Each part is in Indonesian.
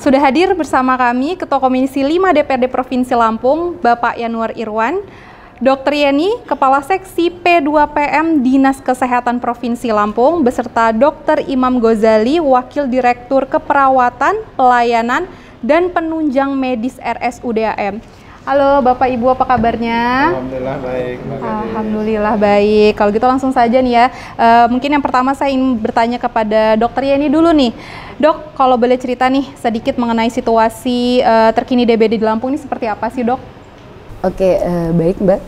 Sudah hadir bersama kami Ketua Komisi 5 DPRD Provinsi Lampung, Bapak Yanuar Irwan, Dr. Yeni, Kepala Seksi P2PM Dinas Kesehatan Provinsi Lampung, beserta Dr. Imam Ghazali, Wakil Direktur Keperawatan, Pelayanan, dan Penunjang Medis RSUD AM. Halo Bapak Ibu, apa kabarnya? Alhamdulillah baik. Alhamdulillah baik. Kalau gitu langsung saja nih ya. Mungkin yang pertama saya ingin bertanya kepada Dr. Yeni dulu nih. Dok, kalau boleh cerita nih sedikit mengenai situasi terkini DBD di Lampung ini seperti apa sih, Dok? Oke, baik Mbak.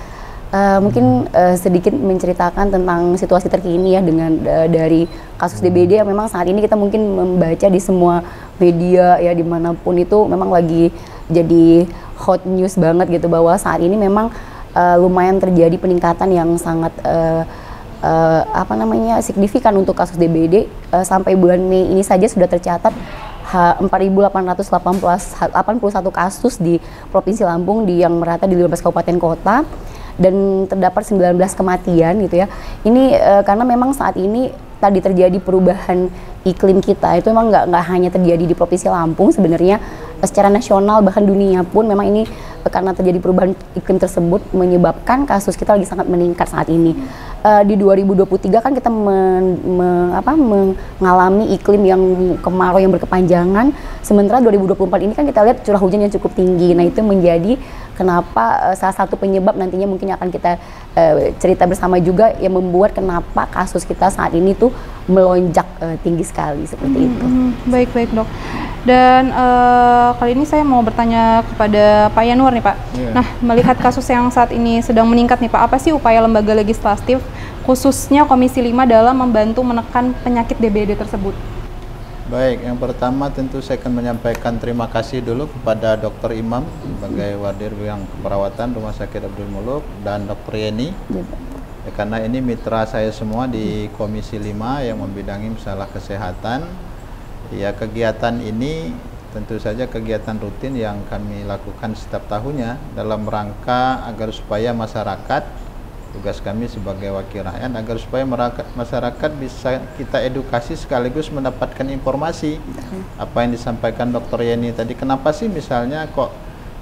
Mungkin sedikit menceritakan tentang situasi terkini ya dengan dari kasus DBD yang memang saat ini kita mungkin membaca di semua media ya dimanapun itu memang lagi jadi hot news banget gitu, bahwa saat ini memang lumayan terjadi peningkatan yang sangat signifikan untuk kasus DBD. Sampai bulan Mei ini saja sudah tercatat 4.881 kasus di Provinsi Lampung yang merata di 15 kabupaten kota dan terdapat 19 kematian gitu ya. Ini karena memang saat ini tadi terjadi perubahan iklim kita, itu memang nggak hanya terjadi di Provinsi Lampung, sebenarnya secara nasional bahkan dunia pun memang ini karena terjadi perubahan iklim tersebut menyebabkan kasus kita lagi sangat meningkat saat ini. Di 2023 kan kita mengalami iklim yang kemarau yang berkepanjangan, sementara 2024 ini kan kita lihat curah hujan yang cukup tinggi. Nah, itu menjadi kenapa salah satu penyebab nantinya mungkin akan kita cerita bersama juga yang membuat kenapa kasus kita saat ini tuh melonjak tinggi sekali seperti itu. Baik Dok. Dan kali ini saya mau bertanya kepada Pak Yanuar nih Pak. Nah, melihat kasus yang saat ini sedang meningkat nih Pak, apa sih upaya lembaga legislatif khususnya Komisi 5 dalam membantu menekan penyakit DBD tersebut? Baik, yang pertama tentu saya akan menyampaikan terima kasih dulu kepada Dr. Imam sebagai Wadir Bidang Keperawatan Rumah Sakit Abdul Muluk dan Dr. Yeni. Ya, karena ini mitra saya semua di Komisi 5 yang membidangi masalah kesehatan. Ya, kegiatan ini tentu saja kegiatan rutin yang kami lakukan setiap tahunnya dalam rangka agar supaya masyarakat, tugas kami sebagai wakil rakyat, agar supaya masyarakat bisa kita edukasi sekaligus mendapatkan informasi. Apa yang disampaikan Dr. Yeni tadi, kenapa sih misalnya kok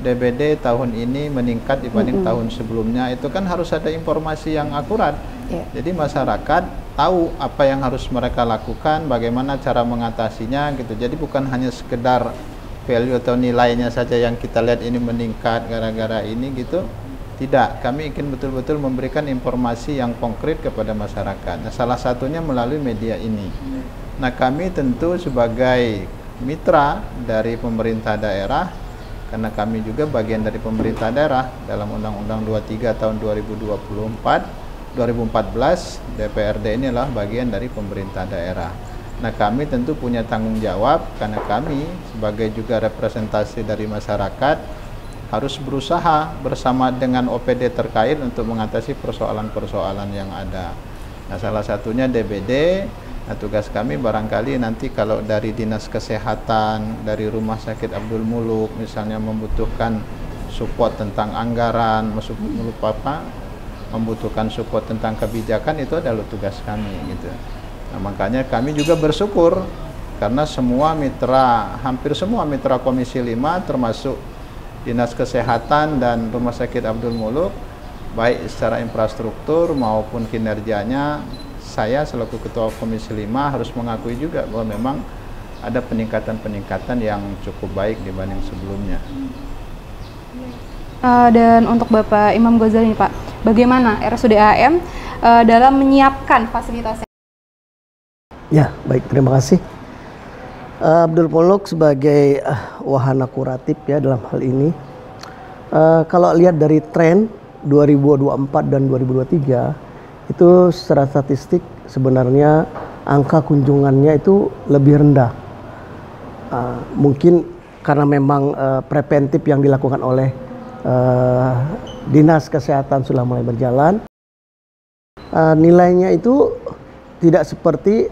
DBD tahun ini meningkat dibanding tahun sebelumnya, itu kan harus ada informasi yang akurat. Jadi masyarakat tahu apa yang harus mereka lakukan, bagaimana cara mengatasinya gitu. Jadi bukan hanya sekedar value atau nilainya saja yang kita lihat ini meningkat gara-gara ini gitu. Tidak, kami ingin betul-betul memberikan informasi yang konkret kepada masyarakat. Nah, salah satunya melalui media ini. Nah, kami tentu sebagai mitra dari pemerintah daerah, karena kami juga bagian dari pemerintah daerah dalam Undang-Undang 23 tahun 2014, DPRD ini adalah bagian dari pemerintah daerah. Nah, kami tentu punya tanggung jawab karena kami sebagai juga representasi dari masyarakat harus berusaha bersama dengan OPD terkait untuk mengatasi persoalan-persoalan yang ada. Nah, salah satunya DBD. Nah, tugas kami barangkali nanti kalau dari Dinas Kesehatan, dari Rumah Sakit Abdul Muluk misalnya membutuhkan support tentang anggaran, membutuhkan support tentang kebijakan, itu adalah tugas kami gitu. Nah, makanya kami juga bersyukur karena semua mitra, hampir semua mitra Komisi 5 termasuk Dinas Kesehatan dan Rumah Sakit Abdul Muluk, baik secara infrastruktur maupun kinerjanya, saya selaku Ketua Komisi 5 harus mengakui juga bahwa memang ada peningkatan-peningkatan yang cukup baik dibanding sebelumnya. Dan untuk Bapak Imam Ghazali nih Pak, bagaimana RSUD AM dalam menyiapkan fasilitasnya? Ya, baik, terima kasih. Abdul Muluk sebagai wahana kuratif ya dalam hal ini. Kalau lihat dari tren 2024 dan 2023, itu secara statistik sebenarnya angka kunjungannya itu lebih rendah. Mungkin karena memang preventif yang dilakukan oleh Dinas Kesehatan sudah mulai berjalan. Nilainya itu tidak seperti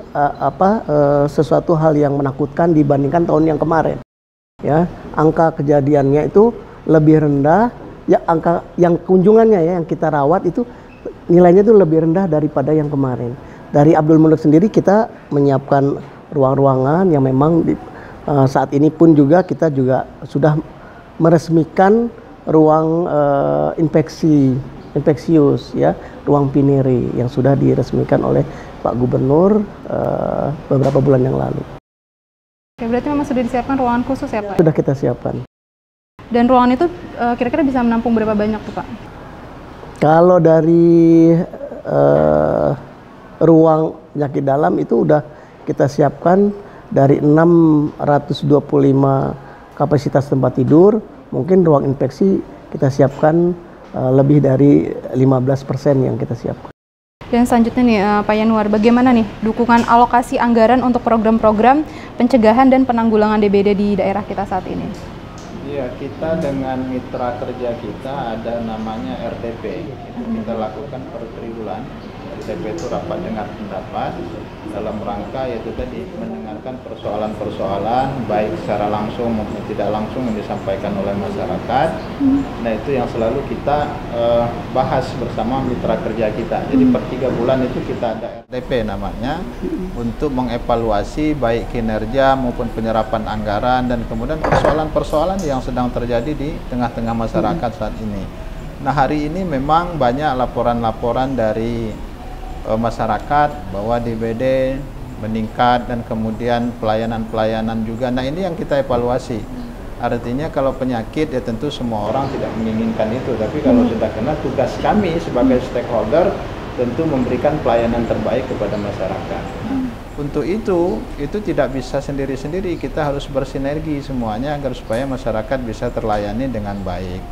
sesuatu hal yang menakutkan dibandingkan tahun yang kemarin. Ya, angka kejadiannya itu lebih rendah. Ya, angka yang kunjungannya ya yang kita rawat itu nilainya itu lebih rendah daripada yang kemarin. Dari Abdul Muluk sendiri kita menyiapkan ruang-ruangan yang memang Saat ini pun juga kita juga sudah meresmikan ruang infeksius ya, ruang Pineri yang sudah diresmikan oleh Pak Gubernur beberapa bulan yang lalu. Oke, berarti memang sudah disiapkan ruangan khusus ya Pak? Sudah kita siapkan. Dan ruangan itu kira-kira bisa menampung berapa banyak tuh Pak? Kalau dari ruang penyakit dalam itu udah kita siapkan dari 625 kapasitas tempat tidur, mungkin ruang infeksi kita siapkan lebih dari 15% yang kita siapkan. Dan selanjutnya nih Pak Yanuar, bagaimana nih dukungan alokasi anggaran untuk program-program pencegahan dan penanggulangan DBD di daerah kita saat ini? Iya, kita dengan mitra kerja kita ada namanya RTP. Itu kita lakukan per triwulan. RTP itu rapat dengar pendapat dalam rangka yaitu tadi mendengarkan persoalan-persoalan baik secara langsung maupun tidak langsung yang disampaikan oleh masyarakat. Nah itu yang selalu kita bahas bersama mitra kerja kita. Jadi per 3 bulan itu kita ada RTP namanya untuk mengevaluasi baik kinerja maupun penyerapan anggaran dan kemudian persoalan-persoalan yang sedang terjadi di tengah-tengah masyarakat saat ini. Nah hari ini memang banyak laporan-laporan dari masyarakat bahwa DBD meningkat dan kemudian pelayanan-pelayanan juga. Nah ini yang kita evaluasi. Artinya kalau penyakit ya tentu semua orang tidak menginginkan itu, tapi kalau sudah kena, tugas kami sebagai stakeholder tentu memberikan pelayanan terbaik kepada masyarakat. Nah, untuk itu tidak bisa sendiri-sendiri, kita harus bersinergi semuanya agar supaya masyarakat bisa terlayani dengan baik.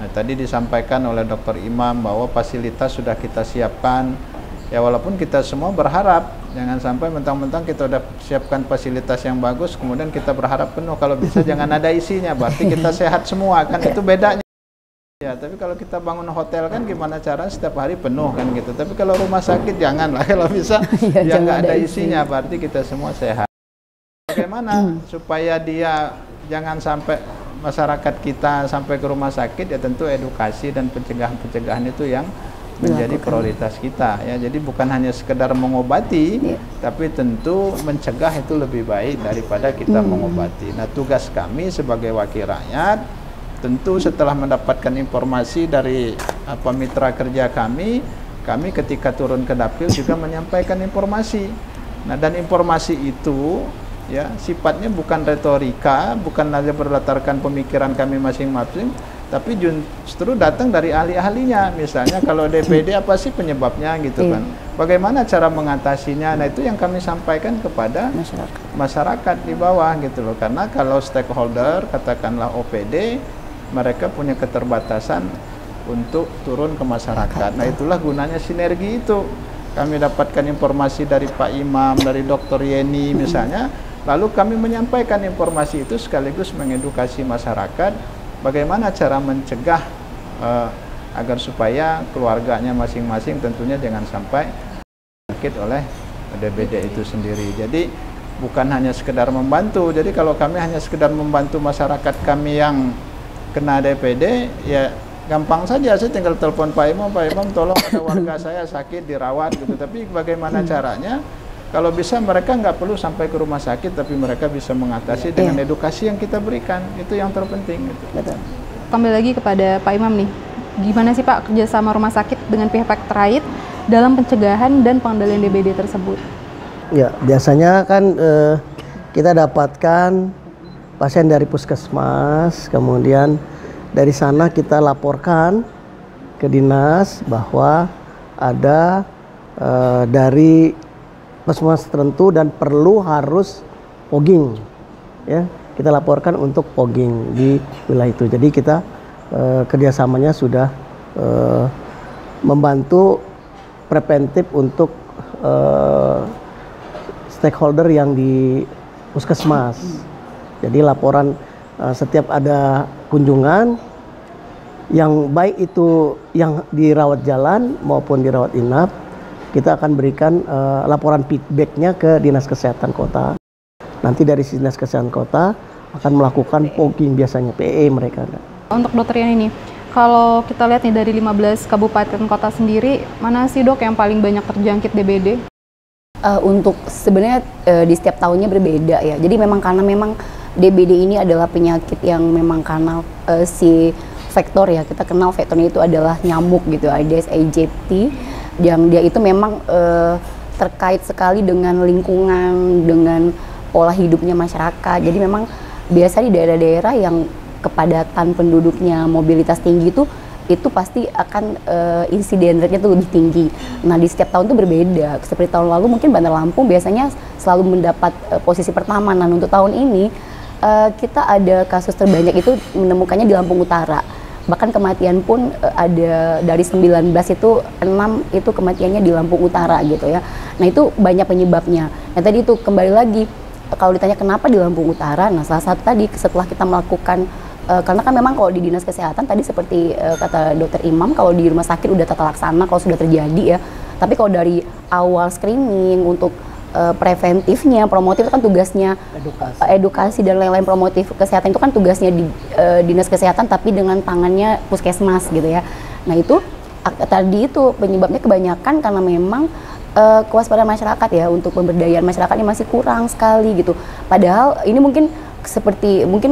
Nah tadi disampaikan oleh Dr. Imam bahwa fasilitas sudah kita siapkan. Ya walaupun kita semua berharap jangan sampai mentang-mentang kita udah siapkan fasilitas yang bagus kemudian kita berharap penuh, kalau bisa jangan ada isinya, berarti kita sehat semua kan, itu bedanya. Ya tapi kalau kita bangun hotel kan gimana cara setiap hari penuh kan gitu, tapi kalau rumah sakit janganlah, kalau bisa ya nggak ada isinya, berarti kita semua sehat. Bagaimana supaya dia jangan sampai masyarakat kita sampai ke rumah sakit, ya tentu edukasi dan pencegahan itu yang menjadi prioritas kita ya. Jadi bukan hanya sekedar mengobati, tapi tentu mencegah itu lebih baik daripada kita mengobati. Nah tugas kami sebagai wakil rakyat tentu setelah mendapatkan informasi dari mitra kerja kami ketika turun ke dapil juga menyampaikan informasi. Nah dan informasi itu ya sifatnya bukan retorika, bukan saja berdasarkan pemikiran kami masing-masing, tapi justru datang dari ahli-ahlinya. Misalnya kalau DBD apa sih penyebabnya gitu kan, bagaimana cara mengatasinya. Nah itu yang kami sampaikan kepada masyarakat di bawah gitu loh. Karena kalau stakeholder katakanlah OPD, mereka punya keterbatasan untuk turun ke masyarakat. Nah itulah gunanya sinergi itu. Kami dapatkan informasi dari Pak Imam, dari Dr. Yeni misalnya, lalu kami menyampaikan informasi itu sekaligus mengedukasi masyarakat bagaimana cara mencegah agar supaya keluarganya masing-masing tentunya jangan sampai sakit oleh DBD itu sendiri. Jadi bukan hanya sekedar membantu. Jadi kalau kami hanya sekedar membantu masyarakat kami yang kena DBD, ya gampang saja, saya tinggal telepon Pak Imam tolong ada warga saya sakit dirawat gitu. Tapi bagaimana caranya? Kalau bisa mereka nggak perlu sampai ke rumah sakit, tapi mereka bisa mengatasi dengan edukasi yang kita berikan. Itu yang terpenting. Gitu. Betul. Kembali lagi kepada Pak Imam nih, gimana sih Pak kerjasama rumah sakit dengan pihak terkait dalam pencegahan dan pengendalian DBD tersebut? Ya, biasanya kan kita dapatkan pasien dari puskesmas, kemudian dari sana kita laporkan ke dinas bahwa ada dari puskesmas tertentu dan perlu harus fogging, ya kita laporkan untuk fogging di wilayah itu. Jadi kita kerjasamanya sudah membantu preventif untuk stakeholder yang di puskesmas. Jadi laporan setiap ada kunjungan yang baik itu yang dirawat jalan maupun dirawat inap, kita akan berikan laporan feedbacknya ke Dinas Kesehatan Kota. Nanti dari Dinas Kesehatan Kota akan melakukan fogging biasanya, PE mereka. Untuk dokter Yani nih, kalau kita lihat nih dari 15 kabupaten kota sendiri, mana sih dok yang paling banyak terjangkit DBD? Untuk sebenarnya di setiap tahunnya berbeda ya. Jadi karena memang DBD ini adalah penyakit yang memang karena si vektor ya. Kita kenal vektornya itu adalah nyamuk gitu, Aedes aegypti, yang dia itu memang terkait sekali dengan lingkungan, dengan pola hidupnya masyarakat. Jadi memang biasa di daerah-daerah yang kepadatan penduduknya, mobilitas tinggi itu pasti akan insiden rate-nya tuh lebih tinggi. Nah, di setiap tahun tuh berbeda. Seperti tahun lalu mungkin Bandar Lampung biasanya selalu mendapat posisi pertama. Nah, untuk tahun ini kita ada kasus terbanyak itu menemukannya di Lampung Utara. Bahkan kematian pun ada dari 19 itu 6 itu kematiannya di Lampung Utara gitu ya. Nah, itu banyak penyebabnya. Nah, tadi itu kembali lagi kalau ditanya kenapa di Lampung Utara, nah salah satu tadi setelah kita melakukan karena kan memang kalau di dinas kesehatan tadi seperti kata Dokter Imam, kalau di rumah sakit udah tata laksana kalau sudah terjadi ya. Tapi kalau dari awal screening untuk preventifnya, promotif itu kan tugasnya edukasi dan lain-lain, promotif kesehatan itu kan tugasnya di dinas kesehatan tapi dengan tangannya puskesmas gitu ya. Nah, itu tadi itu penyebabnya kebanyakan karena memang kewaspadaan masyarakat ya, untuk pemberdayaan masyarakat ini masih kurang sekali gitu. Padahal ini mungkin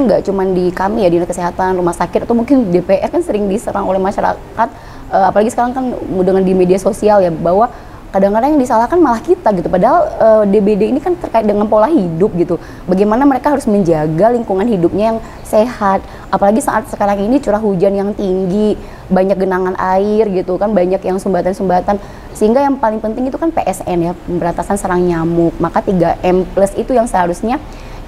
nggak cuma di kami ya, dinas kesehatan, rumah sakit, atau mungkin DPR kan sering diserang oleh masyarakat, apalagi sekarang kan dengan di media sosial ya, bahwa kadang-kadang yang disalahkan malah kita gitu. Padahal DBD ini kan terkait dengan pola hidup gitu. Bagaimana mereka harus menjaga lingkungan hidupnya yang sehat. Apalagi saat sekarang ini curah hujan yang tinggi, banyak genangan air gitu kan, banyak yang sumbatan-sumbatan. Sehingga yang paling penting itu kan PSN ya, pemberantasan sarang nyamuk. Maka 3M+ itu yang seharusnya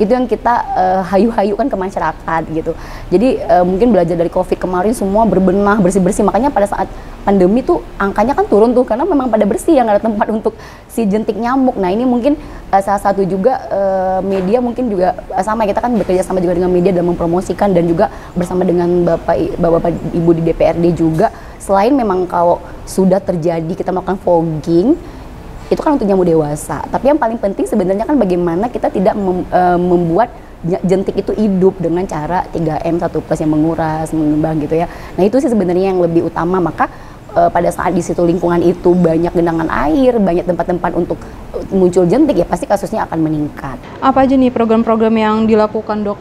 itu yang kita hayu-hayukan ke masyarakat gitu. Jadi mungkin belajar dari COVID kemarin semua berbenah, bersih-bersih. Makanya pada saat pandemi tuh angkanya kan turun tuh, karena memang pada bersih, yang ada tempat untuk si jentik nyamuk. Nah, ini mungkin salah satu juga media mungkin juga sama, kita kan bekerja sama juga dengan media dalam mempromosikan, dan juga bersama dengan bapak ibu di DPRD juga. Selain memang kalau sudah terjadi kita melakukan fogging, itu kan untuk nyamuk dewasa. Tapi yang paling penting sebenarnya kan bagaimana kita tidak membuat jentik itu hidup dengan cara 3M 1+ yang menguras, mengembang gitu ya. Nah, itu sih sebenarnya yang lebih utama. Maka pada saat di situ lingkungan itu banyak genangan air, banyak tempat-tempat untuk muncul jentik, ya pasti kasusnya akan meningkat. Apa aja nih program-program yang dilakukan Dok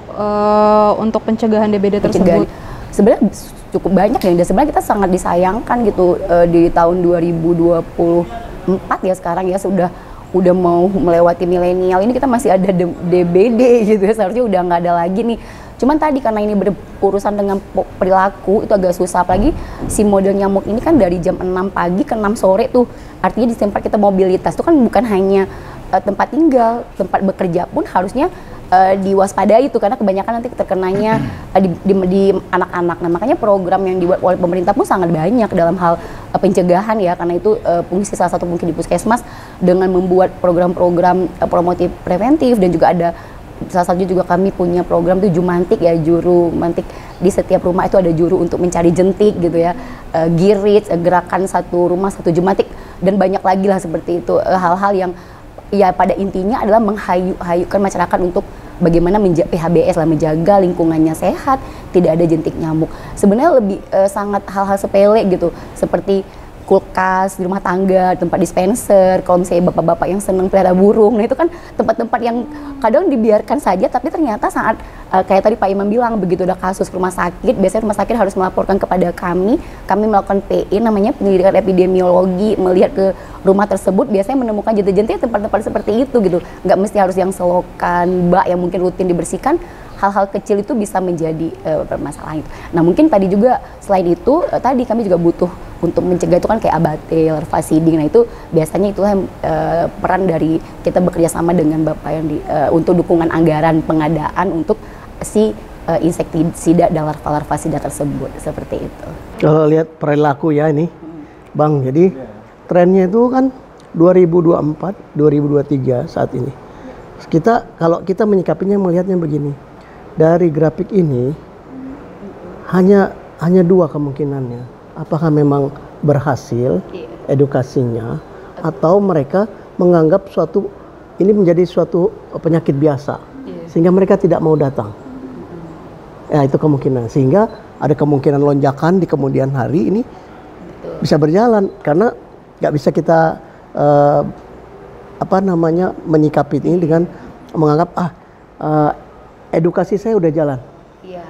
untuk pencegahan DBD tersebut? Sebenarnya cukup banyak ya. Sebenarnya kita sangat disayangkan gitu di tahun 2024 ya sekarang ya, udah mau melewati milenial ini kita masih ada DBD gitu ya. Seharusnya udah nggak ada lagi nih. Cuman tadi karena ini berurusan dengan perilaku itu agak susah, apalagi si model nyamuk ini kan dari jam 6 pagi ke 6 sore tuh. Artinya di tempat kita mobilitas itu kan bukan hanya tempat tinggal, tempat bekerja pun harusnya diwaspadai itu, karena kebanyakan nanti terkenanya di anak-anak. Nah, makanya program yang dibuat oleh pemerintah pun sangat banyak dalam hal pencegahan ya, karena itu fungsi salah satu mungkin di puskesmas dengan membuat program-program promotif preventif, dan juga ada salah satu juga kami punya program tuh Jumantik ya, juru mantik. Di setiap rumah itu ada juru untuk mencari jentik gitu ya, girit, gerakan satu rumah satu Jumantik, dan banyak lagi lah seperti itu, hal-hal yang ya pada intinya adalah menghayu-hayukan masyarakat untuk bagaimana PHBS lah, menjaga lingkungannya sehat, tidak ada jentik nyamuk. Sebenarnya lebih sangat hal-hal sepele gitu, seperti kulkas di rumah tangga, tempat dispenser, kalau misalnya bapak-bapak yang senang pelihara burung, nah itu kan tempat-tempat yang kadang dibiarkan saja, tapi ternyata saat kayak tadi Pak Imam bilang, begitu ada kasus rumah sakit, biasanya rumah sakit harus melaporkan kepada kami melakukan PI, namanya penyelidikan epidemiologi, melihat ke rumah tersebut, biasanya menemukan jentik-jentik tempat-tempat seperti itu gitu, nggak mesti harus yang selokan, bak yang mungkin rutin dibersihkan. Hal-hal kecil itu bisa menjadi permasalahan itu. Nah, mungkin tadi juga selain itu tadi kami juga butuh untuk mencegah itu kan kayak abate, larva seeding. Nah, itu biasanya itulah peran dari kita bekerja sama dengan Bapak yang untuk dukungan anggaran pengadaan untuk si insektisida dan larva-larva sida tersebut, seperti itu. Kalau lihat perilaku ya ini, Bang, jadi trennya itu kan 2024, 2023 saat ini. Kalau kita menyikapinya melihatnya begini. Dari grafik ini hanya dua kemungkinannya. Apakah memang berhasil edukasinya, atau mereka menganggap ini menjadi suatu penyakit biasa, sehingga mereka tidak mau datang. Ya, itu kemungkinan. Sehingga ada kemungkinan lonjakan di kemudian hari ini bisa berjalan, karena nggak bisa kita menyikapi ini dengan menganggap edukasi saya udah jalan. Iya.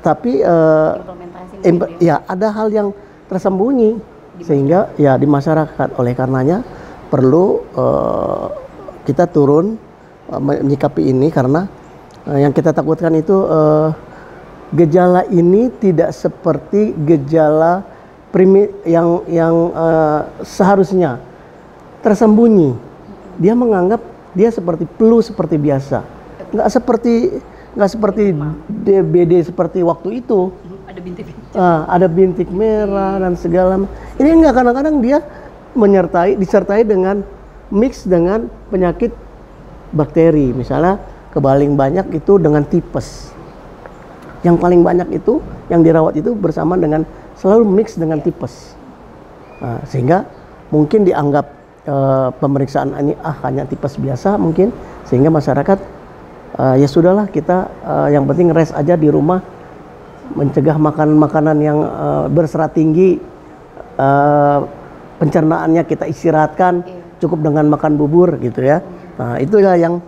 Tapi ya ada hal yang tersembunyi sehingga ya di masyarakat. Oleh karenanya perlu kita turun menyikapi ini karena yang kita takutkan itu gejala ini tidak seperti gejala yang seharusnya tersembunyi. Dia menganggap dia seperti flu seperti biasa, nggak seperti DBD seperti waktu itu. Ada bintik merah dan segala. Ini enggak, kadang-kadang dia disertai dengan mix dengan penyakit bakteri, misalnya kebaling banyak itu dengan tipes. Yang paling banyak itu yang dirawat itu bersama dengan selalu mix dengan tipes. Sehingga mungkin dianggap pemeriksaan ini hanya tipes biasa mungkin, sehingga masyarakat ya sudahlah kita yang penting rest aja di rumah, mencegah makanan-makanan yang berserat tinggi, pencernaannya kita istirahatkan, cukup dengan makan bubur gitu ya. Nah itulah yang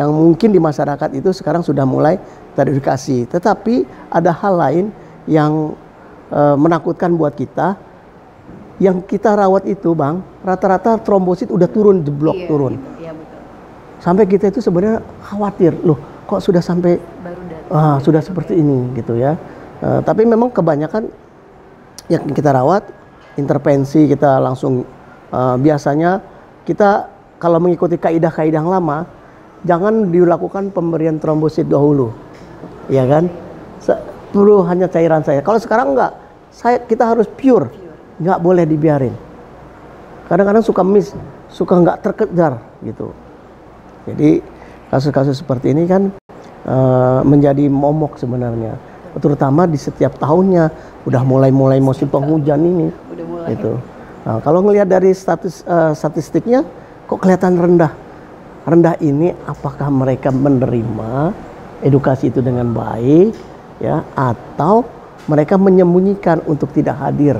mungkin di masyarakat itu sekarang sudah mulai teredukasi. Tetapi ada hal lain yang menakutkan buat kita. Yang kita rawat itu Bang, rata-rata trombosit udah turun, jeblok turun. Iya, betul. Sampai kita itu sebenarnya khawatir, loh kok sudah sampai sudah seperti ini gitu ya. Tapi memang kebanyakan yang kita rawat, intervensi kita langsung biasanya kita kalau mengikuti kaidah-kaidah lama, jangan dilakukan pemberian trombosit dahulu, ya kan? Perlu hanya cairan saya. Kalau sekarang enggak, kita harus pure, nggak boleh dibiarin. Kadang-kadang suka miss, suka nggak terkejar gitu. Jadi kasus-kasus seperti ini kan menjadi momok sebenarnya, terutama di setiap tahunnya. Udah mulai musim penghujan ini, gitu. Nah, kalau ngelihat dari statistiknya, kok kelihatan rendah. Rendah ini apakah mereka menerima edukasi itu dengan baik, ya, atau mereka menyembunyikan untuk tidak hadir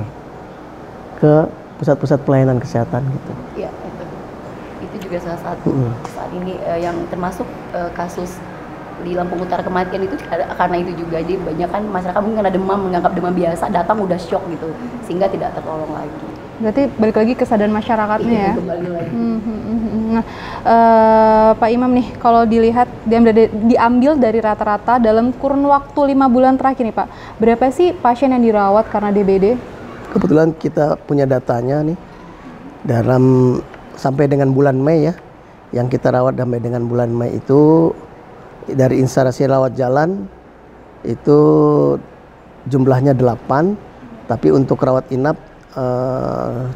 ke pusat-pusat pelayanan kesehatan gitu. Iya, itu juga salah satu saat ini yang termasuk kasus di Lampung Utara kematian itu karena itu juga. Jadi banyak kan masyarakat mungkin karena demam menganggap demam biasa, datang udah shock gitu sehingga tidak tertolong lagi. Berarti balik lagi kesadaran masyarakatnya ya. Kembali lagi. Nah, Pak Imam nih, kalau dilihat diambil dari rata-rata dalam kurun waktu 5 bulan terakhir nih Pak, berapa sih pasien yang dirawat karena DBD? Kebetulan kita punya datanya nih sampai dengan bulan Mei ya, yang kita rawat sampai dengan bulan Mei itu dari instalasi rawat jalan itu jumlahnya 8, tapi untuk rawat inap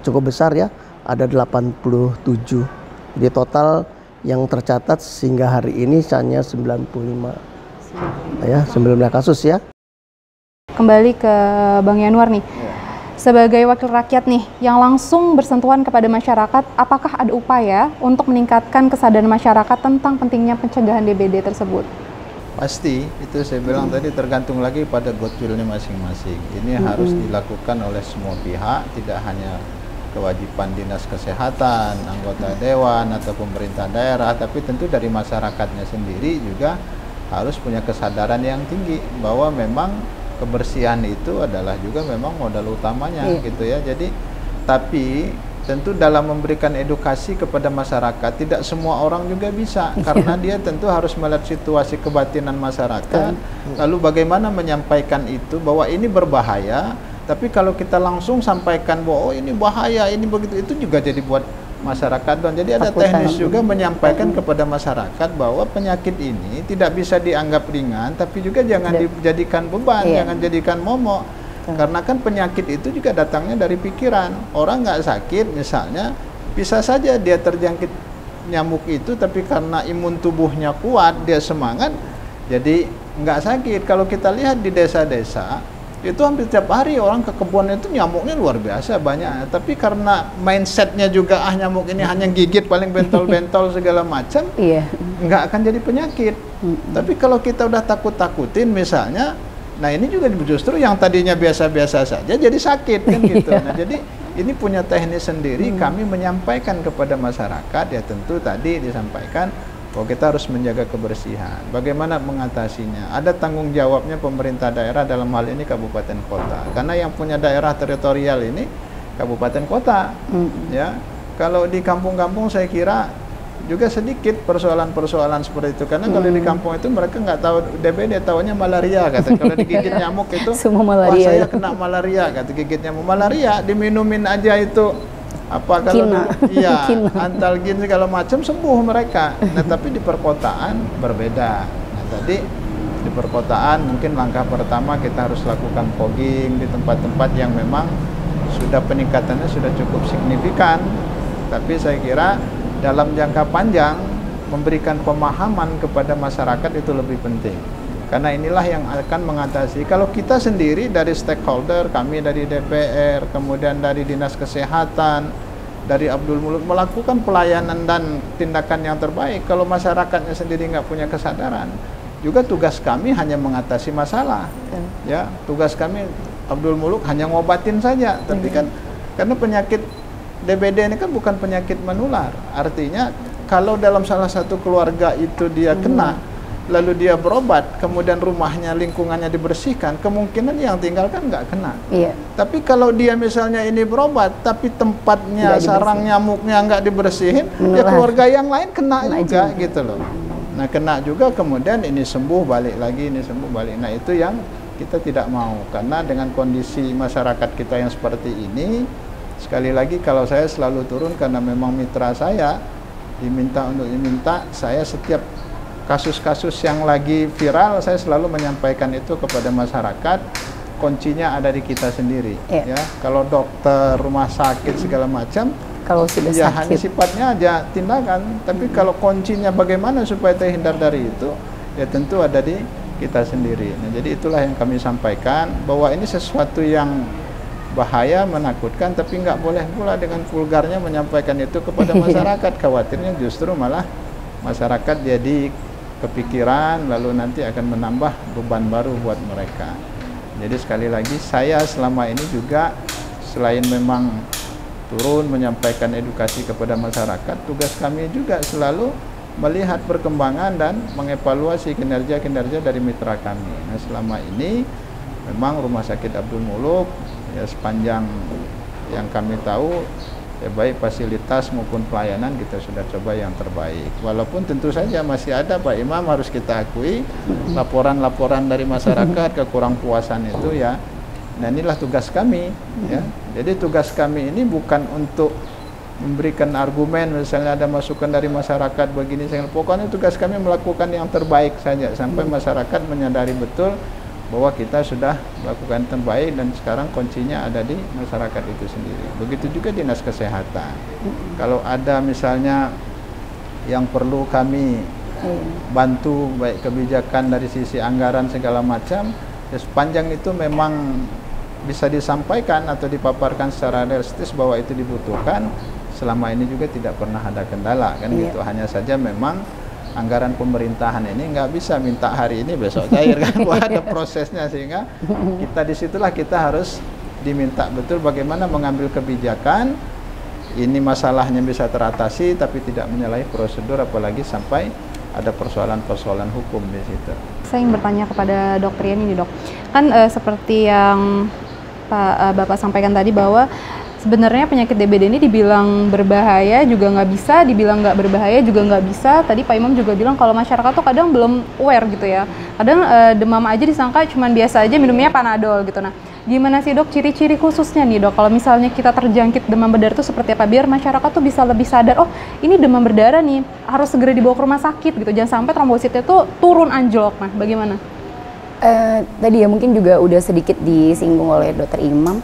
cukup besar ya, ada 87. Jadi total yang tercatat sehingga hari ini hanya 95 ya, 19 kasus ya. Kembali ke Bang Yanuar nih. Sebagai wakil rakyat nih yang langsung bersentuhan kepada masyarakat, apakah ada upaya untuk meningkatkan kesadaran masyarakat tentang pentingnya pencegahan DBD tersebut? Pasti, itu saya bilang tadi tergantung lagi pada goodwill-nya masing-masing. Ini harus dilakukan oleh semua pihak, tidak hanya kewajiban dinas kesehatan, anggota dewan atau pemerintah daerah, tapi tentu dari masyarakatnya sendiri juga harus punya kesadaran yang tinggi bahwa memang kebersihan itu adalah juga memang modal utamanya gitu ya. Jadi tapi tentu dalam memberikan edukasi kepada masyarakat tidak semua orang juga bisa, karena dia tentu harus melihat situasi kebatinan masyarakat, lalu bagaimana menyampaikan itu bahwa ini berbahaya, tapi kalau kita langsung sampaikan bahwa oh ini bahaya, ini begitu, itu juga jadi buat masyarakat dan jadi ada teknis juga menyampaikan kepada masyarakat bahwa penyakit ini tidak bisa dianggap ringan, tapi juga jangan dijadikan beban, jangan jadikan momok. Karena kan penyakit itu juga datangnya dari pikiran. Orang nggak sakit misalnya, bisa saja dia terjangkit nyamuk itu, tapi karena imun tubuhnya kuat, dia semangat, jadi nggak sakit. Kalau kita lihat di desa-desa, itu hampir tiap hari orang ke kebun itu nyamuknya luar biasa banyak. Tapi karena mindsetnya juga nyamuk ini hanya gigit paling bentol-bentol segala macam, nggak akan jadi penyakit. Tapi kalau kita udah takut-takutin misalnya, Nah ini juga justru yang tadinya biasa-biasa saja jadi sakit kan gitu. Nah jadi ini punya teknis sendiri. Kami menyampaikan kepada masyarakat, ya tentu tadi disampaikan bahwa kita harus menjaga kebersihan. Bagaimana mengatasinya? Ada tanggung jawabnya pemerintah daerah, dalam hal ini kabupaten kota. Karena yang punya daerah teritorial ini kabupaten kota. Ya, kalau di kampung-kampung saya kira juga sedikit persoalan-persoalan seperti itu, karena kalau di kampung itu mereka nggak tahu DBD, tahunya malaria kata. Kalau digigit nyamuk itu semua wah malaria. saya kena malaria kata, gigit nyamuk malaria, diminumin aja itu apa kalau iya antalgin segala macam sembuh mereka. Nah tapi di perkotaan berbeda. Nah tadi di perkotaan mungkin langkah pertama kita harus lakukan fogging di tempat-tempat yang memang sudah peningkatannya sudah cukup signifikan. Tapi saya kira dalam jangka panjang memberikan pemahaman kepada masyarakat itu lebih penting, karena inilah yang akan mengatasi. Kalau kita sendiri dari stakeholder, kami dari DPR, kemudian dari Dinas Kesehatan, dari Abdul Muluk melakukan pelayanan dan tindakan yang terbaik, kalau masyarakatnya sendiri nggak punya kesadaran, juga tugas kami hanya mengatasi masalah. Ya, tugas kami Abdul Muluk hanya ngobatin saja, tapi kan karena penyakit DBD ini kan bukan penyakit menular. Artinya kalau dalam salah satu keluarga itu dia kena, lalu dia berobat, kemudian rumahnya, lingkungannya dibersihkan, kemungkinan yang tinggal kan nggak kena. Tapi kalau dia misalnya ini berobat, tapi tempatnya, sarang nyamuknya nggak dibersihin, ya keluarga yang lain kena juga gitu loh. Nah kena juga, kemudian ini sembuh balik lagi, ini sembuh balik. Nah itu yang kita tidak mau, karena dengan kondisi masyarakat kita yang seperti ini, sekali lagi kalau saya selalu turun karena memang mitra saya diminta, saya setiap kasus-kasus yang lagi viral saya selalu menyampaikan itu kepada masyarakat. Kuncinya ada di kita sendiri. Ya, kalau dokter, rumah sakit segala macam, kalau sudah ya sakit hanya sifatnya aja tindakan. Tapi kalau kuncinya bagaimana supaya terhindar dari itu, ya tentu ada di kita sendiri. Nah, jadi itulah yang kami sampaikan, bahwa ini sesuatu yang bahaya, menakutkan, tapi nggak boleh pula dengan vulgarnya menyampaikan itu kepada masyarakat. Khawatirnya justru malah masyarakat jadi kepikiran, lalu nanti akan menambah beban baru buat mereka. Jadi sekali lagi saya selama ini juga selain memang turun menyampaikan edukasi kepada masyarakat, tugas kami juga selalu melihat perkembangan dan mengevaluasi kinerja-kinerja dari mitra kami. Nah selama ini memang Rumah Sakit Abdul Muluk ya sepanjang yang kami tahu ya baik fasilitas maupun pelayanan kita sudah coba yang terbaik. Walaupun tentu saja masih ada Pak Imam, harus kita akui laporan-laporan dari masyarakat kekurangpuasan itu ya. Nah inilah tugas kami ya. Jadi tugas kami ini bukan untuk memberikan argumen, misalnya ada masukan dari masyarakat begini, pokoknya tugas kami melakukan yang terbaik saja sampai masyarakat menyadari betul bahwa kita sudah melakukan terbaik dan sekarang kuncinya ada di masyarakat itu sendiri. Begitu juga Dinas Kesehatan. Kalau ada misalnya yang perlu kami bantu, baik kebijakan dari sisi anggaran segala macam, ya sepanjang itu memang bisa disampaikan atau dipaparkan secara realistis bahwa itu dibutuhkan, selama ini juga tidak pernah ada kendala kan gitu. Hanya saja memang anggaran pemerintahan ini nggak bisa minta hari ini besok cair kan, ada prosesnya, sehingga kita disitulah kita harus diminta betul bagaimana mengambil kebijakan ini masalahnya bisa teratasi tapi tidak menyalahi prosedur, apalagi sampai ada persoalan-persoalan hukum di situ. Saya ingin bertanya kepada Dokter Yeni nih dok, kan seperti yang Bapak sampaikan tadi bahwa sebenarnya penyakit DBD ini dibilang berbahaya juga nggak bisa, dibilang nggak berbahaya juga nggak bisa. Tadi Pak Imam juga bilang kalau masyarakat tuh kadang belum aware gitu ya. Kadang demam aja disangka cuman biasa aja, minumnya Panadol gitu. Nah, gimana sih dok ciri-ciri khususnya nih dok kalau misalnya kita terjangkit demam berdarah itu seperti apa, biar masyarakat tuh bisa lebih sadar, oh ini demam berdarah nih, harus segera dibawa ke rumah sakit gitu. Jangan sampai trombositnya tuh turun anjlok. Nah, bagaimana? Tadi ya mungkin juga udah sedikit disinggung oleh Dokter Imam.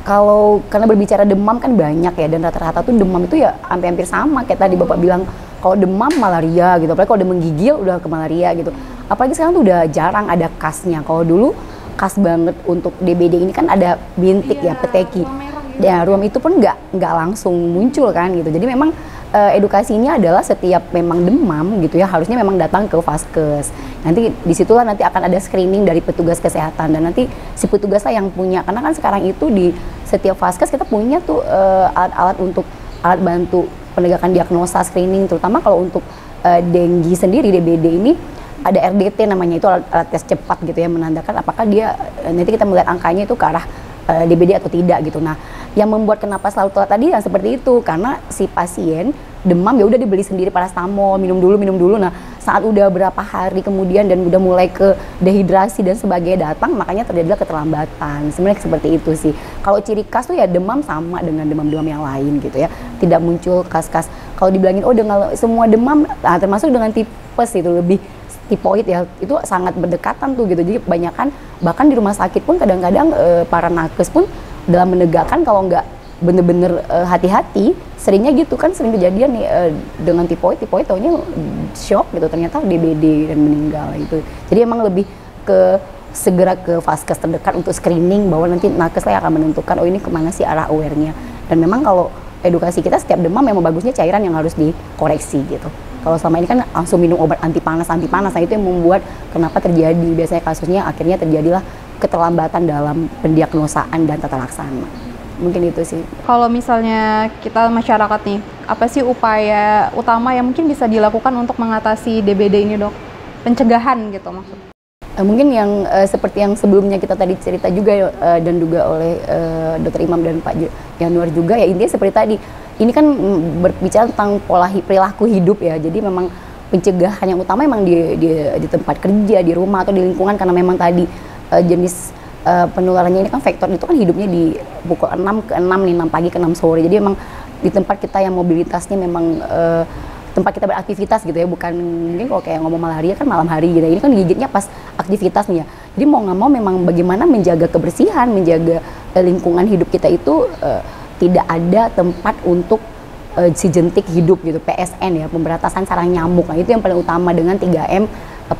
Kalau karena berbicara demam kan banyak ya, dan rata-rata tuh demam itu ya hampir sama kayak tadi Bapak bilang, kalau demam malaria gitu, apalagi kalau udah menggigil udah ke malaria gitu. Apalagi sekarang tuh udah jarang ada kasnya. Kalau dulu khas banget untuk DBD ini kan ada bintik ya, peteki. Ya ruam itu pun nggak langsung muncul kan gitu. Jadi memang edukasinya adalah setiap memang demam gitu ya, harusnya memang datang ke Vaskes. Nanti disitulah nanti akan ada screening dari petugas kesehatan, dan nanti si petugas lah yang punya, karena kan sekarang itu di setiap Vaskes kita punya tuh alat-alat untuk alat bantu penegakan diagnosa screening, terutama kalau untuk Denggi sendiri DBD ini ada RDT namanya, itu alat tes cepat gitu ya, menandakan apakah dia nanti kita melihat angkanya itu ke arah DBD atau tidak gitu. Nah, yang membuat kenapa selalu telat tadi yang seperti itu karena si pasien demam ya udah dibeli sendiri paracetamol, minum dulu. Nah, saat udah berapa hari kemudian dan udah mulai ke dehidrasi dan sebagainya datang, makanya terjadilah keterlambatan. Sebenarnya seperti itu sih. Kalau ciri khas tuh ya demam sama dengan demam-demam yang lain gitu ya. Tidak muncul khas-khas. Kalau dibilangin dengan semua demam, nah, termasuk dengan tipes itu lebih tipoid ya, itu sangat berdekatan tuh gitu. Jadi kebanyakan bahkan di rumah sakit pun kadang-kadang para nakes pun dalam menegakkan kalau nggak bener-bener hati-hati, seringnya gitu kan, sering kejadian nih dengan tipoid taunya shock gitu, ternyata DBD dan meninggal itu. Jadi emang lebih ke segera ke Vaskes terdekat untuk screening, bahwa nanti nakes lah yang akan menentukan oh ini kemana sih arah awarenya. Dan memang kalau edukasi kita setiap demam memang bagusnya cairan yang harus dikoreksi gitu. Kalau selama ini kan langsung minum obat anti panas, nah itu yang membuat kenapa terjadi biasanya kasusnya akhirnya terjadilah keterlambatan dalam pendiagnosaan dan tata laksana. Mungkin itu sih. Kalau misalnya kita masyarakat nih, apa sih upaya utama yang mungkin bisa dilakukan untuk mengatasi DBD ini, Dok? Pencegahan gitu maksudnya. Mungkin yang seperti yang sebelumnya kita tadi cerita juga dan juga oleh Dr. Imam dan Pak Yanuar juga ya, intinya seperti tadi. Ini kan berbicara tentang pola perilaku hidup ya. Jadi memang pencegahan yang utama memang di tempat kerja, di rumah atau di lingkungan, karena memang tadi jenis penularannya ini kan faktor itu kan hidupnya di pukul 6 ke 6 nih, 6 pagi ke 6 sore. Jadi memang di tempat kita yang mobilitasnya memang tempat kita beraktivitas gitu ya, bukan mungkin kalau kayak ngomong malaria kan malam hari gitu. Ini kan gigitnya pas aktivitas nih ya. Jadi mau nggak mau memang bagaimana menjaga kebersihan, menjaga lingkungan hidup kita itu tidak ada tempat untuk si jentik hidup gitu, PSN ya, pemberantasan sarang nyamuk. Nah, itu yang paling utama dengan 3M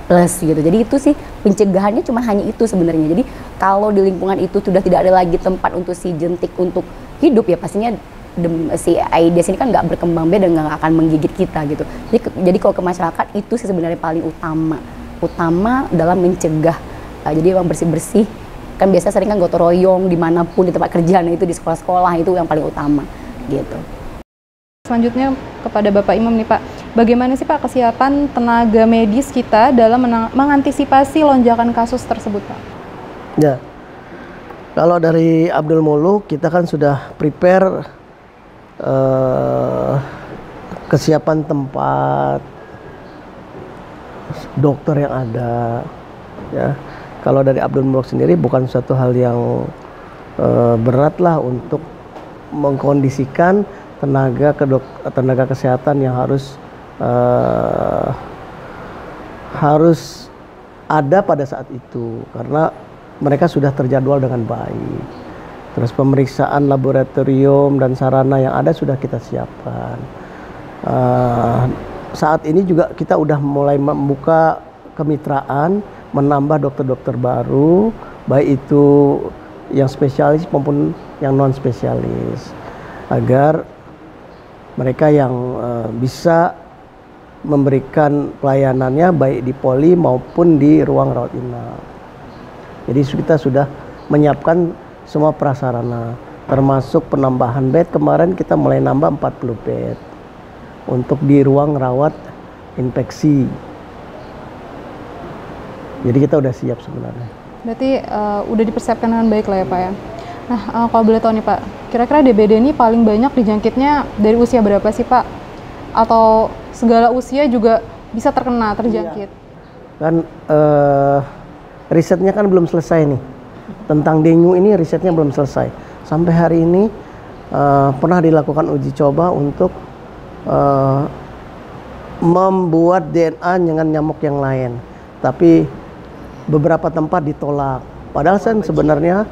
plus gitu. Jadi itu sih pencegahannya cuma hanya itu sebenarnya. Jadi kalau di lingkungan itu sudah tidak ada lagi tempat untuk si jentik untuk hidup ya, pastinya si Aedes ini kan nggak berkembang biak dan nggak akan menggigit kita gitu. Jadi kalau ke masyarakat itu sih sebenarnya paling utama dalam mencegah. Jadi memang bersih-bersih, kan biasa sering kan gotong royong dimanapun di tempat kerja, nah itu di sekolah-sekolah itu yang paling utama gitu. Selanjutnya kepada Bapak Imam nih Pak, bagaimana sih Pak kesiapan tenaga medis kita dalam mengantisipasi lonjakan kasus tersebut Pak? Ya, kalau dari Abdul Muluk kita kan sudah prepare kesiapan tempat, dokter yang ada ya. Kalau dari Abdul Muluk sendiri bukan suatu hal yang berat lah untuk mengkondisikan tenaga kesehatan yang harus ada pada saat itu, karena mereka sudah terjadwal dengan baik. Terus pemeriksaan laboratorium dan sarana yang ada sudah kita siapkan. Saat ini juga kita udah mulai membuka kemitraan, menambah dokter-dokter baru, baik itu yang spesialis maupun yang non spesialis, agar mereka yang bisa memberikan pelayanannya baik di poli maupun di ruang rawat inap. Jadi kita sudah menyiapkan semua prasarana, termasuk penambahan bed. Kemarin kita mulai nambah 40 bed untuk di ruang rawat infeksi. Jadi kita udah siap sebenarnya. Berarti udah dipersiapkan dengan baik lah ya Pak ya. Nah kalau boleh tahu nih Pak, kira-kira DBD ini paling banyak dijangkitnya dari usia berapa sih Pak? Atau segala usia juga bisa terjangkit? Kan risetnya kan belum selesai nih. Tentang dengue ini risetnya belum selesai. Sampai hari ini pernah dilakukan uji coba untuk membuat DNA dengan nyamuk yang lain. Tapi beberapa tempat ditolak. Padahal kan sebenarnya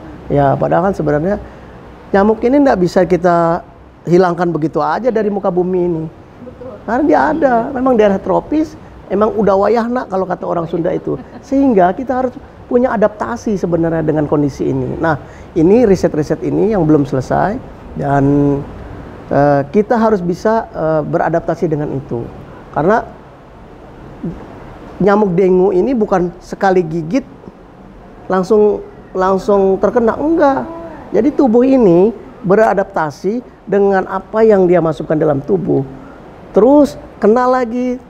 nyamuk ini tidak bisa kita hilangkan begitu aja dari muka bumi ini. Betul. Karena dia ada, memang daerah tropis, emang udah wayahna kalau kata orang Sunda itu. Sehingga kita harus punya adaptasi sebenarnya dengan kondisi ini. Nah, ini riset-riset ini yang belum selesai, dan Kita harus bisa beradaptasi dengan itu, karena nyamuk dengue ini bukan sekali gigit langsung terkena, enggak. Jadi tubuh ini beradaptasi dengan apa yang dia masukkan dalam tubuh, terus kena lagi,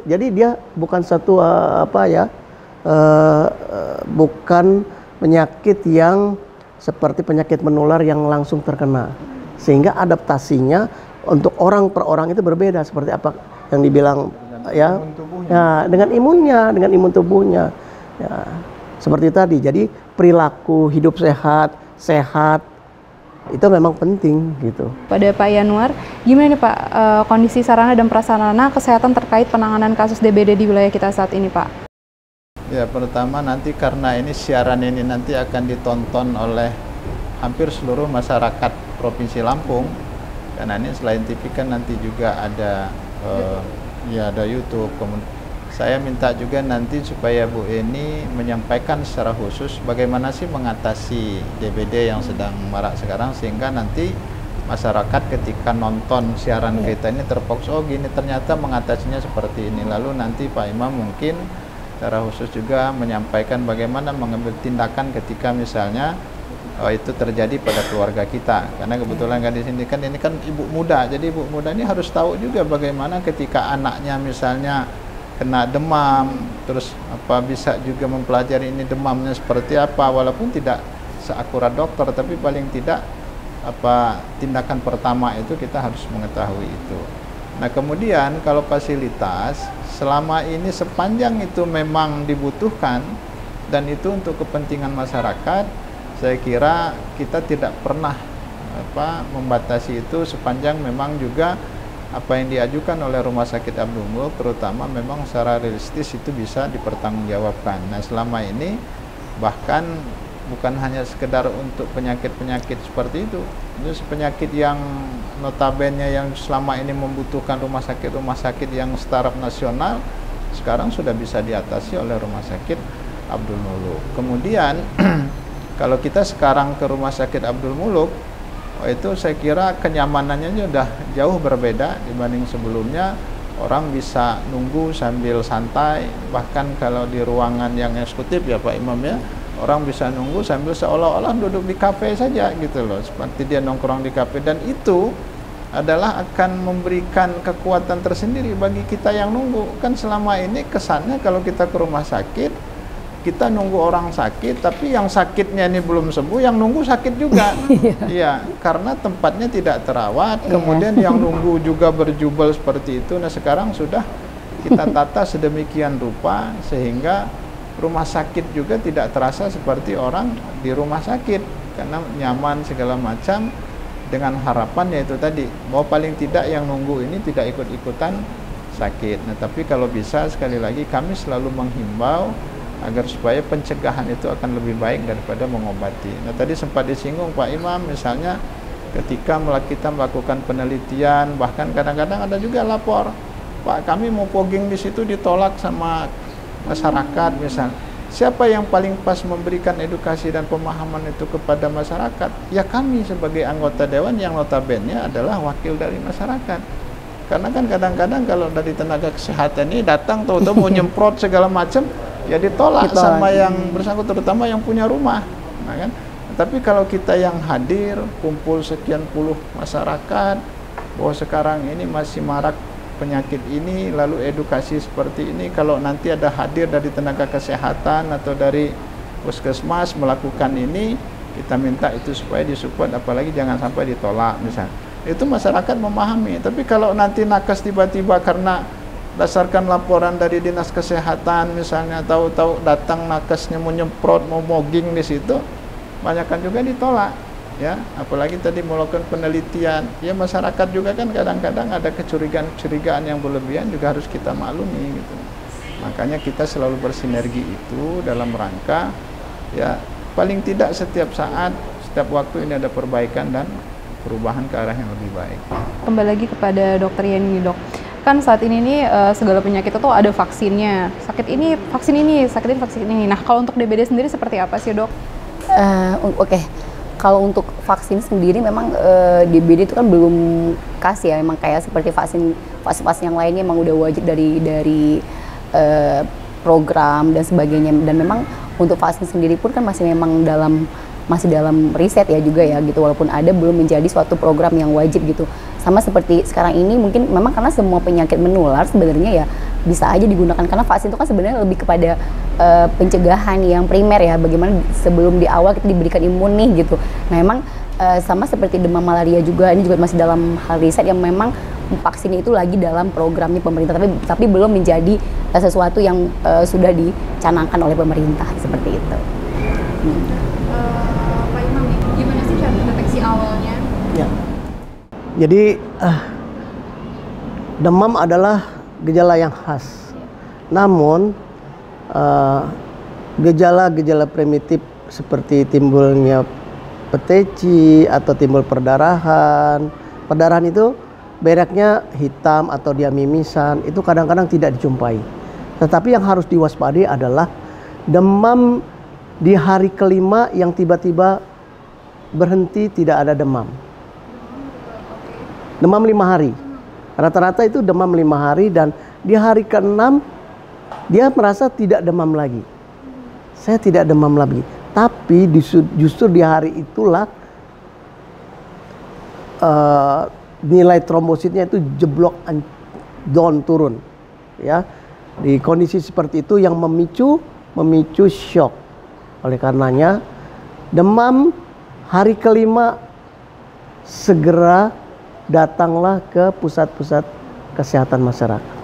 jadi dia bukan satu bukan penyakit yang seperti penyakit menular yang langsung terkena, sehingga adaptasinya untuk orang per orang itu berbeda, seperti apa yang dibilang ya, dengan imun tubuhnya ya, seperti tadi. Jadi perilaku hidup sehat itu memang penting gitu. Pada Pak Yanuar, gimana nih Pak kondisi sarana dan prasarana kesehatan terkait penanganan kasus DBD di wilayah kita saat ini, Pak? Ya, pertama nanti karena ini siaran ini nanti akan ditonton oleh hampir seluruh masyarakat Provinsi Lampung, karena ini selain TV kan nanti juga ada ada YouTube. Saya minta juga nanti supaya Bu Eni menyampaikan secara khusus bagaimana sih mengatasi DBD yang sedang marak sekarang, sehingga nanti masyarakat ketika nonton siaran kita ini terfokus, oh gini ternyata mengatasinya seperti ini. Lalu nanti Pak Imam mungkin secara khusus juga menyampaikan bagaimana mengambil tindakan ketika misalnya itu terjadi pada keluarga kita, karena kebetulan kan di sini kan ini kan ibu muda, jadi ibu muda ini harus tahu juga bagaimana ketika anaknya misalnya kena demam, terus bisa juga mempelajari ini demamnya seperti apa, walaupun tidak seakurat dokter, tapi paling tidak tindakan pertama itu kita harus mengetahui itu. Nah kemudian kalau fasilitas selama ini sepanjang itu memang dibutuhkan dan itu untuk kepentingan masyarakat, saya kira kita tidak pernah membatasi itu sepanjang memang juga apa yang diajukan oleh Rumah Sakit Abdul Muluk terutama memang secara realistis itu bisa dipertanggungjawabkan. Nah selama ini bahkan bukan hanya sekedar untuk penyakit-penyakit seperti itu penyakit yang notabene yang selama ini membutuhkan rumah sakit yang startup nasional sekarang sudah bisa diatasi oleh Rumah Sakit Abdul Muluk. Kemudian kalau kita sekarang ke Rumah Sakit Abdul Muluk, itu saya kira kenyamanannya sudah jauh berbeda dibanding sebelumnya. Orang bisa nunggu sambil santai, bahkan kalau di ruangan yang eksekutif ya Pak Imam ya, orang bisa nunggu sambil seolah-olah duduk di kafe saja gitu loh, seperti dia nongkrong di kafe, dan itu adalah akan memberikan kekuatan tersendiri bagi kita yang nunggu. Kan selama ini kesannya kalau kita ke rumah sakit kita nunggu orang sakit, tapi yang sakitnya ini belum sembuh, yang nunggu sakit juga. Iya, karena tempatnya tidak terawat, kemudian yang nunggu juga berjubel seperti itu. Nah sekarang sudah kita tata sedemikian rupa sehingga rumah sakit juga tidak terasa seperti orang di rumah sakit, karena nyaman segala macam, dengan harapan yaitu tadi bahwa paling tidak yang nunggu ini tidak ikut-ikutan sakit. Nah tapi kalau bisa sekali lagi kami selalu menghimbau agar supaya pencegahan itu akan lebih baik daripada mengobati. Nah tadi sempat disinggung Pak Imam, misalnya ketika kita melakukan penelitian, bahkan kadang-kadang ada juga lapor, Pak kami mau fogging di situ ditolak sama masyarakat misal. Siapa yang paling pas memberikan edukasi dan pemahaman itu kepada masyarakat? Ya kami sebagai anggota dewan yang notabene adalah wakil dari masyarakat. Karena kan kadang-kadang kalau dari tenaga kesehatan ini datang tahu-tahu mau nyemprot segala macam, ya ditolak sama yang bersangkutan, terutama yang punya rumah. Nah, kan? Tapi kalau kita yang hadir, kumpul sekian puluh masyarakat, bahwa sekarang ini masih marak penyakit ini, lalu edukasi seperti ini, kalau nanti ada hadir dari tenaga kesehatan atau dari puskesmas melakukan ini, kita minta itu supaya disupport, apalagi jangan sampai ditolak misalnya. Itu masyarakat memahami. Tapi kalau nanti nakes tiba-tiba karena berdasarkan laporan dari dinas kesehatan misalnya, tahu-tahu datang nakesnya mau nyemprot, mau mogging di situ, banyakkan juga ditolak ya. Apalagi tadi melakukan penelitian ya, masyarakat juga kan kadang-kadang ada kecurigaan yang berlebihan, juga harus kita maklumi gitu. Makanya kita selalu bersinergi itu dalam rangka ya paling tidak setiap saat, setiap waktu ini ada perbaikan dan perubahan ke arah yang lebih baik. Kembali lagi kepada Dokter Yeni, Dok. Kan saat ini nih segala penyakit itu ada vaksinnya. Sakit ini vaksin ini, sakit ini vaksin ini. Nah, kalau untuk DBD sendiri seperti apa sih, Dok? Oke. Kalau untuk vaksin sendiri memang DBD itu kan belum kasih ya, memang kayak seperti vaksin yang lainnya memang udah wajib dari program dan sebagainya. Dan memang untuk vaksin sendiri pun kan masih dalam riset ya juga ya gitu, walaupun ada belum menjadi suatu program yang wajib gitu. Sama seperti sekarang ini mungkin memang karena semua penyakit menular sebenarnya ya bisa aja digunakan, karena vaksin itu kan sebenarnya lebih kepada pencegahan yang primer ya, bagaimana sebelum di awal kita diberikan imun nih gitu. Nah memang sama seperti demam malaria juga, ini juga masih dalam hal riset yang memang vaksin itu lagi dalam programnya pemerintah, tapi belum menjadi sesuatu yang sudah dicanangkan oleh pemerintah seperti itu. Pak Imam, gimana sih cara deteksi awalnya? Ya. Jadi demam adalah gejala yang khas. Namun gejala-gejala primitif seperti timbulnya peteci atau timbul perdarahan. Perdarahan itu bereknya hitam atau dia mimisan, itu kadang-kadang tidak dijumpai. Tetapi yang harus diwaspadai adalah demam di hari kelima yang tiba-tiba berhenti tidak ada demam. Demam 5 hari. Rata-rata itu demam 5 hari, dan di hari ke-6 dia merasa tidak demam lagi. Saya tidak demam lagi. Tapi justru di hari itulah nilai trombositnya itu jeblok down, turun. Ya. Di kondisi seperti itu yang memicu shock. Oleh karenanya demam hari kelima segera datanglah ke pusat-pusat kesehatan masyarakat.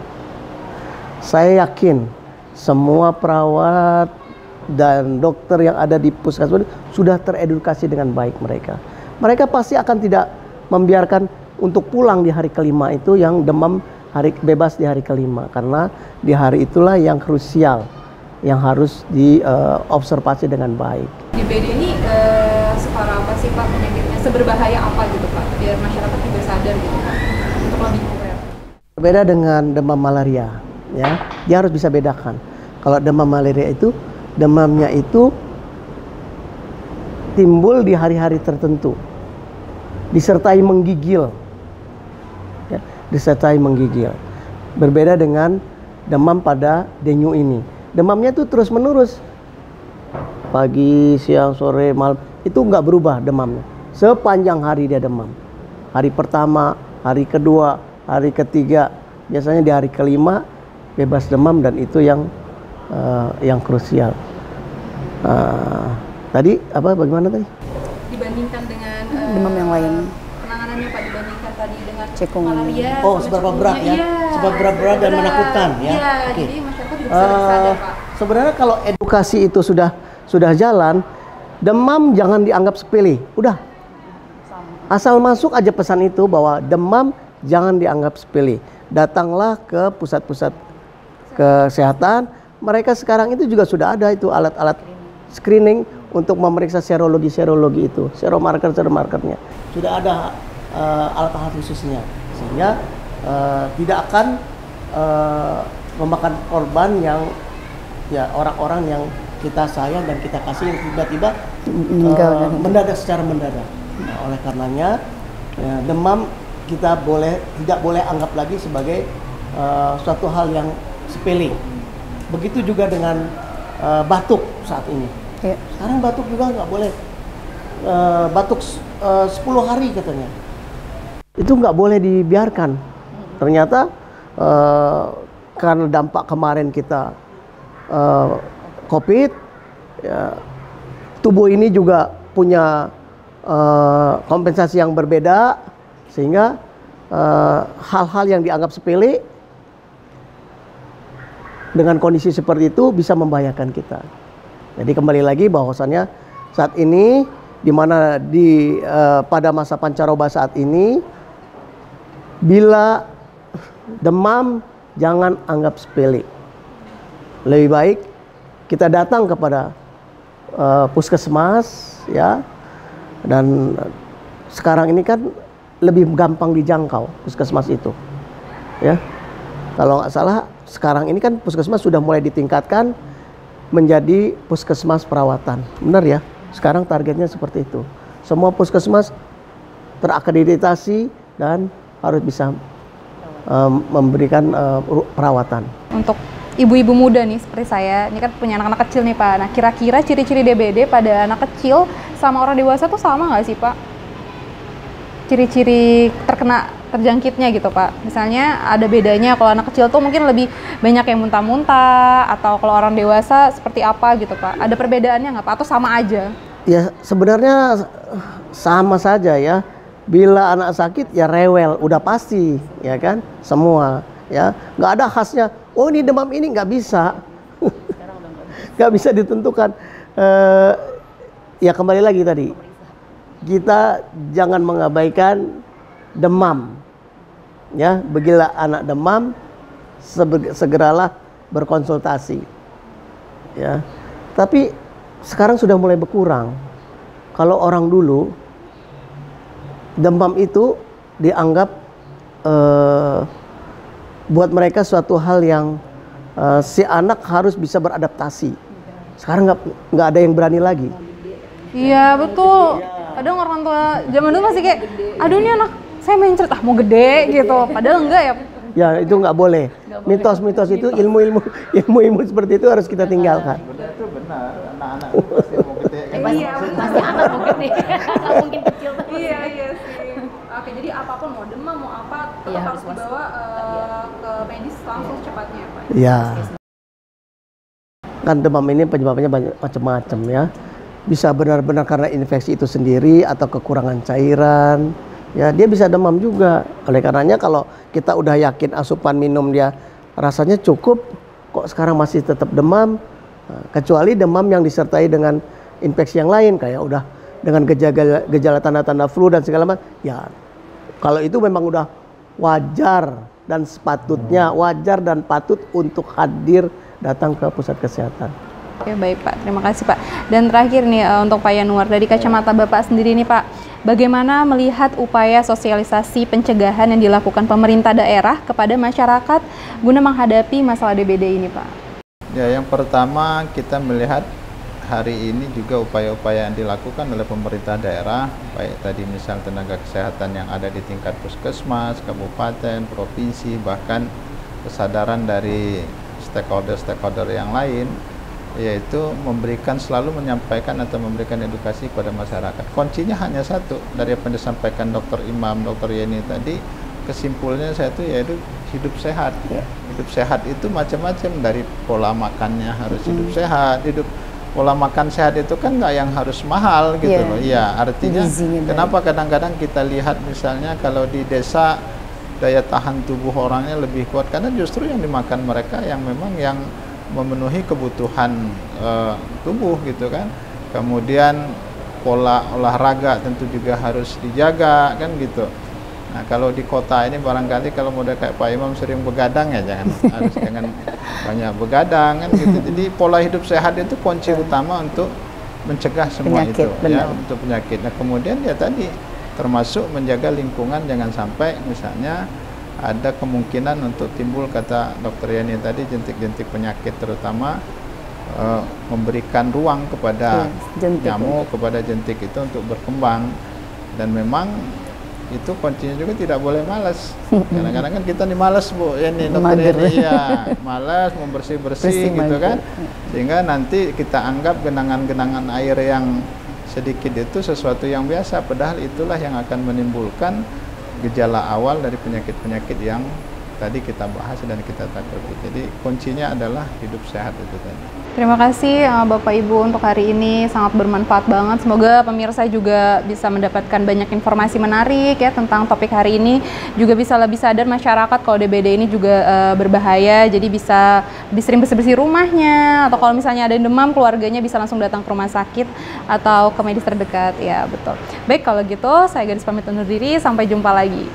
Saya yakin semua perawat dan dokter yang ada di puskesmas sudah teredukasi dengan baik mereka. Mereka pasti akan tidak membiarkan untuk pulang di hari kelima itu yang demam bebas di hari kelima, karena di hari itulah yang krusial, yang harus diobservasi dengan baik. DBD ini separah apa sih Pak penyakitnya? Seberbahaya apa gitu Pak? Biar masyarakat juga sadar gitu Pak, untuk lebih aware. Berbeda dengan demam malaria, ya. Dia harus bisa bedakan. Kalau demam malaria itu demamnya itu timbul di hari-hari tertentu, disertai menggigil, ya, disertai menggigil. Berbeda dengan demam pada dengue ini. Demamnya itu terus menerus, pagi, siang, sore, malam, itu nggak berubah demamnya. Sepanjang hari dia demam. Hari pertama, hari kedua, hari ketiga, biasanya di hari kelima bebas demam, dan itu yang krusial. Tadi apa? Bagaimana tadi? Dibandingkan dengan Demam yang lain. penanganannya Pak, dibandingkan tadi dengan Cekungan. malaria. Oh, seberapa berat ya? Iya, Seberapa berat dan menakutkan ya? Iya, Oke. jadi masyarakat juga bisa lebih sadar Pak. Sebenarnya kalau edukasi itu sudah jalan, demam jangan dianggap sepele. Udah. Asal masuk aja pesan itu bahwa demam jangan dianggap sepele. Datanglah ke pusat-pusat kesehatan. Mereka sekarang itu juga sudah ada itu alat-alat screening untuk memeriksa serologi itu, seromarkernya. Sudah ada alat-alat khususnya, sehingga tidak akan memakan korban yang ya orang-orang yang kita sayang dan kita kasih yang tiba-tiba mendadak secara mendadak. Nah, oleh karenanya demam kita tidak boleh anggap lagi sebagai suatu hal yang sepele. Begitu juga dengan batuk saat ini. Ya. Sekarang batuk juga nggak boleh. Batuk 10 hari katanya. Itu nggak boleh dibiarkan. Ternyata karena dampak kemarin kita COVID, ya, tubuh ini juga punya kompensasi yang berbeda, sehingga hal-hal yang dianggap sepele dengan kondisi seperti itu bisa membahayakan kita. Jadi kembali lagi bahwasannya saat ini di mana pada masa pancaroba saat ini, bila demam jangan anggap sepele. Lebih baik kita datang kepada puskesmas, ya. Dan sekarang ini kan lebih gampang dijangkau puskesmas itu, ya. Kalau nggak salah sekarang ini kan puskesmas sudah mulai ditingkatkan menjadi puskesmas perawatan, benar ya? Sekarang targetnya seperti itu. semua puskesmas terakreditasi dan harus bisa memberikan perawatan. Untuk ibu-ibu muda nih seperti saya, ini kan punya anak-anak kecil nih Pak. Nah, kira-kira ciri-ciri DBD pada anak kecil sama orang dewasa tuh sama nggak sih Pak? Ciri-ciri terjangkitnya gitu Pak. Misalnya ada bedanya, kalau anak kecil tuh mungkin lebih banyak yang muntah-muntah, atau kalau orang dewasa seperti apa gitu Pak. Ada perbedaannya nggak Pak? Atau sama aja? Ya sebenarnya sama saja ya. Bila anak sakit ya rewel, udah pasti ya kan, semua ya. Nggak ada khasnya, oh ini demam ini, nggak bisa. Nggak bisa ditentukan. Ya kembali lagi tadi, kita jangan mengabaikan demam. Ya, bila anak demam, segeralah berkonsultasi. Ya, tapi sekarang sudah mulai berkurang. Kalau orang dulu demam itu dianggap buat mereka suatu hal yang si anak harus bisa beradaptasi. Sekarang nggak ada yang berani lagi. Iya betul. Kadang orang tua zaman dulu masih kayak, aduh ini anak saya mencret, mau gede gitu. Padahal enggak ya. Ya itu nggak boleh. Mitos-mitos itu, ilmu-ilmu seperti itu harus kita tinggalkan. Benar itu benar. Anak-anak pasti mau gede. Iya, Pasti anak mau gede. Nggak mungkin kecil terus. Iya sih. Oke, jadi apapun mau demam mau apa tetap harus dibawa ke medis langsung secepatnya Pak. Ya. Kan demam ini penyebabnya banyak macam-macam ya. Bisa benar-benar karena infeksi itu sendiri atau kekurangan cairan. Ya, dia bisa demam juga. Oleh karenanya kalau kita udah yakin asupan minum dia rasanya cukup, kok sekarang masih tetap demam, kecuali demam yang disertai dengan infeksi yang lain kayak udah dengan gejala tanda-tanda flu dan segala macam. Ya, kalau itu memang udah wajar dan sepatutnya, wajar dan patut untuk hadir datang ke pusat kesehatan. Oke, baik Pak, terima kasih Pak. Dan terakhir nih untuk Pak Yanuar, dari kacamata Bapak sendiri nih Pak, bagaimana melihat upaya sosialisasi pencegahan yang dilakukan pemerintah daerah kepada masyarakat guna menghadapi masalah DBD ini Pak? Ya, yang pertama kita melihat hari ini juga upaya-upaya yang dilakukan oleh pemerintah daerah, baik tadi misal tenaga kesehatan yang ada di tingkat puskesmas, kabupaten, provinsi, bahkan kesadaran dari stakeholder-stakeholder yang lain, yaitu selalu menyampaikan atau memberikan edukasi kepada masyarakat. Kuncinya hanya satu, dari apa yang disampaikan Dr. Imam, Dr. Yeni tadi, kesimpulannya satu, yaitu hidup sehat. Hidup sehat itu macam-macam, dari pola makannya harus hidup sehat, pola makan sehat itu kan nggak yang harus mahal gitu loh. Iya, artinya kenapa kadang-kadang kita lihat misalnya kalau di desa daya tahan tubuh orangnya lebih kuat, karena justru yang dimakan mereka yang memang yang memenuhi kebutuhan tubuh gitu kan. Kemudian pola olahraga tentu juga harus dijaga kan gitu. Nah, kalau di kota ini barangkali kalau model kayak Pak Imam sering begadang ya jangan banyak begadang kan gitu. Jadi pola hidup sehat itu kunci utama untuk mencegah semua penyakit, itu ya, untuk penyakit. Nah, kemudian ya tadi termasuk menjaga lingkungan, jangan sampai misalnya ada kemungkinan untuk timbul, kata Dr. Yani tadi, jentik-jentik penyakit, terutama memberikan ruang kepada nyamuk, kepada jentik itu untuk berkembang. Dan memang itu kuncinya juga tidak boleh malas. Kadang-kadang kan kita nih malas Bu, ini Dr. Yani ya malas membersih-bersih gitu kan, sehingga nanti kita anggap genangan-genangan air yang sedikit itu sesuatu yang biasa, padahal itulah yang akan menimbulkan gejala awal dari penyakit-penyakit yang tadi kita bahas dan kita takuti. Jadi kuncinya adalah hidup sehat itu tadi. Terima kasih Bapak Ibu untuk hari ini, sangat bermanfaat banget. Semoga pemirsa juga bisa mendapatkan banyak informasi menarik ya tentang topik hari ini. Juga bisa lebih sadar masyarakat kalau DBD ini juga berbahaya, jadi bisa lebih sering bersih-bersih rumahnya, atau kalau misalnya ada yang demam, keluarganya bisa langsung datang ke rumah sakit atau ke medis terdekat. Ya betul. Baik, kalau gitu saya Gadis pamit undur diri, sampai jumpa lagi.